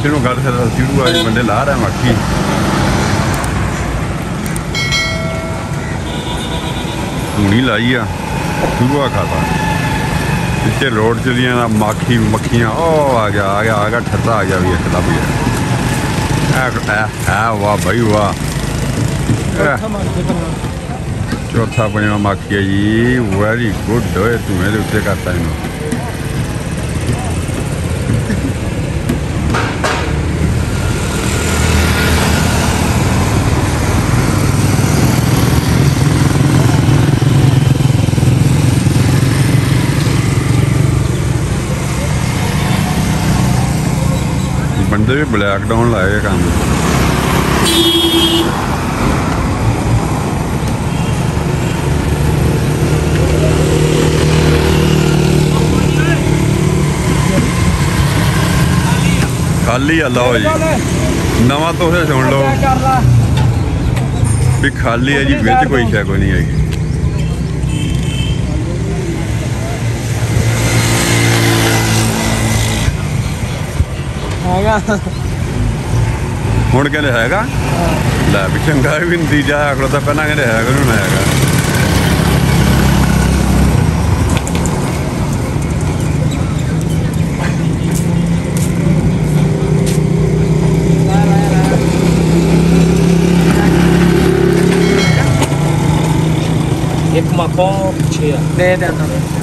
माखी में गल शुरू आज बंदे ला रहे माखी। धूनी लाई आ शुरू खाता पिछे रोड चलिया ना माखी मक्खियाँ। ओ आ गया ठत्ता आ गया भी एक भी है। वाह भाई वाह, चौथा बनया माखी है जी। वेरी गुड होए तू मेरे उत्ते करता इनू। बंदे भी ब्लैक डाउन लाए काम। खाली है लो जी, नवा तुसे सुन लो भी खाली है जी, बिच कोई शै कोई नहीं हैगी। हुण कहते हैगा लै भी चंगा भी नतीजा अगला तो पहला कहते हैगा नहीं होना हैगा। एक मको दे देना।